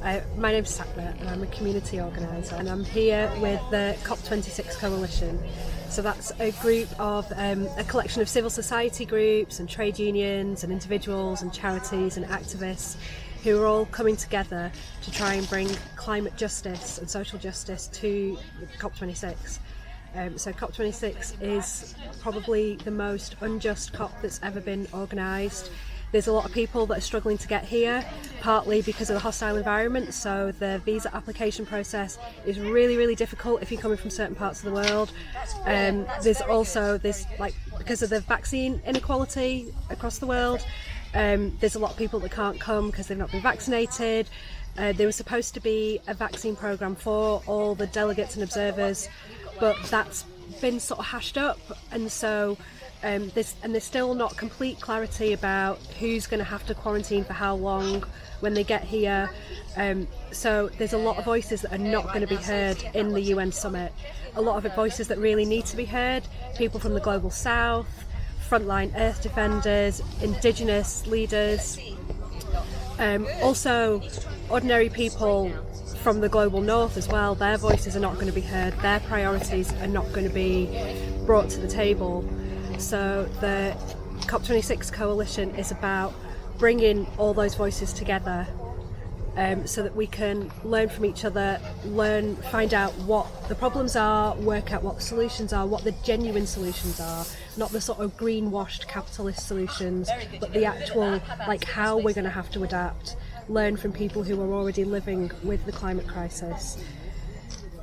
My name's Sakna and I'm a community organiser, and I'm here with the COP26 Coalition. So that's a group of a collection of civil society groups and trade unions and individuals and charities and activists who are all coming together to try and bring climate justice and social justice to COP26. So COP26 is probably the most unjust COP that's ever been organised. There's a lot of people that are struggling to get here, partly because of the hostile environment, so the visa application process is really, really difficult if you're coming from certain parts of the world. There's also this, because of the vaccine inequality across the world, there's a lot of people that can't come because they've not been vaccinated. There was supposed to be a vaccine programme for all the delegates and observers, but that's been sort of hashed up, and so there's still not complete clarity about who's going to have to quarantine for how long when they get here. So there's a lot of voices that are not going to be heard in the UN summit. A lot of voices that really need to be heard, people from the global south, frontline earth defenders, indigenous leaders, also ordinary people from the global north as well. Their voices are not going to be heard, their priorities are not going to be brought to the table. So the COP26 Coalition is about bringing all those voices together so that we can learn from each other, find out what the problems are, work out what the solutions are, what the genuine solutions are, not the sort of greenwashed capitalist solutions, but the actual, how we're going to have to adapt, learn from people who are already living with the climate crisis.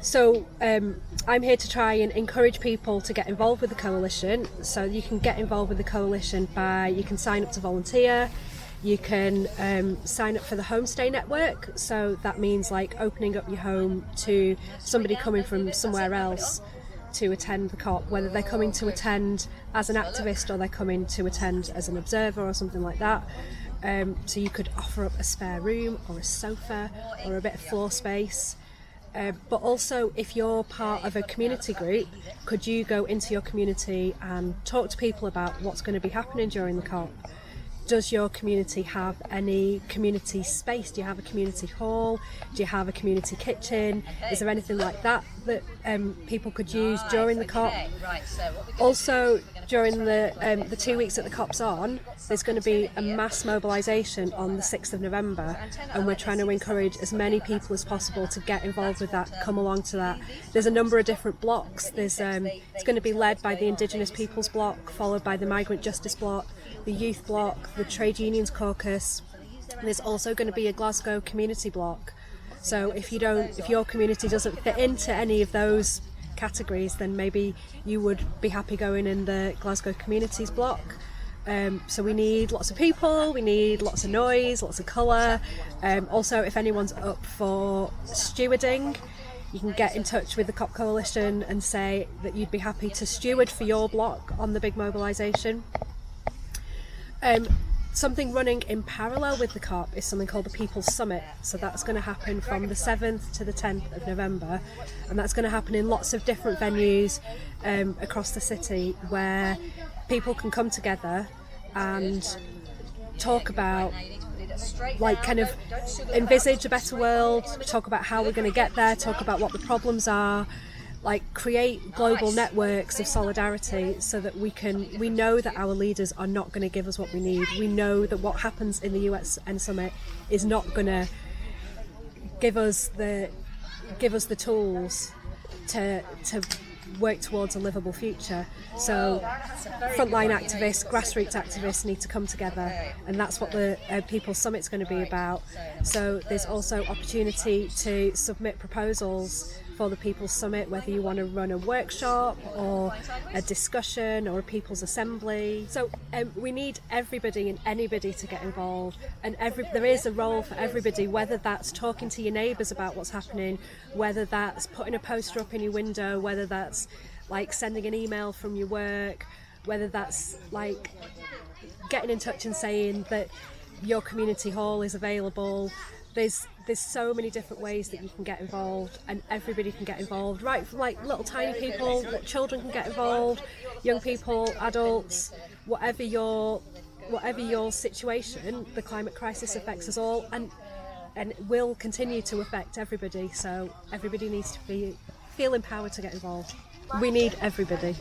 So I'm here to try and encourage people to get involved with the coalition. So you can get involved with the coalition you can sign up to volunteer, you can sign up for the homestay network. So that means opening up your home to somebody coming from somewhere else to attend the COP, whether they're coming to attend as an activist or they're coming to attend as an observer or something like that. So you could offer up a spare room or a sofa or a bit of floor space. But also, if you're part of a community group, could you go into your community and talk to people about what's going to be happening during the COP? Does your community have any community space? Do you have a community hall? Do you have a community kitchen? Is there anything like that people could use during the COP? Also, during the 2 weeks that the COP's on, there's going to be a mass mobilisation on the 6th of November, and we're trying to encourage as many people as possible to get involved with that, come along to that. There's a number of different blocks. It's going to be led by the Indigenous Peoples Bloc, followed by the Migrant Justice Bloc, the Youth Bloc, the Trade Unions Caucus. And there's also going to be a Glasgow Community Bloc. So if your community doesn't fit into any of those categories, then maybe you would be happy going in the Glasgow Communities Bloc. So we need lots of people, we need lots of noise, lots of colour. Also, if anyone's up for stewarding, you can get in touch with the COP Coalition and say that you'd be happy to steward for your block on the big mobilisation. Something running in parallel with the COP is something called the People's Summit. So that's going to happen from the 7th to the 10th of November, and that's going to happen in lots of different venues across the city where people can come together and talk about envisage a better world, talk about how we're going to get there, talk about what the problems are, create global networks of solidarity so that we know that our leaders are not going to give us what we need. We know that what happens in the UN summit is not going to give us the tools to work towards a livable future. So frontline activists, grassroots activists need to come together, and that's what the People's Summit's going to be about. So there's also opportunity to submit proposals for the People's Summit, whether you want to run a workshop or a discussion or a People's Assembly. So we need everybody and anybody to get involved, and there is a role for everybody, whether that's talking to your neighbours about what's happening, whether that's putting a poster up in your window, whether that's sending an email from your work, whether that's getting in touch and saying that your community hall is available. There's so many different ways that you can get involved, and everybody can get involved, right from little tiny people, children can get involved, young people, adults, whatever your situation. The climate crisis affects us all, and and it will continue to affect everybody, so everybody needs to feel empowered to get involved. We need everybody.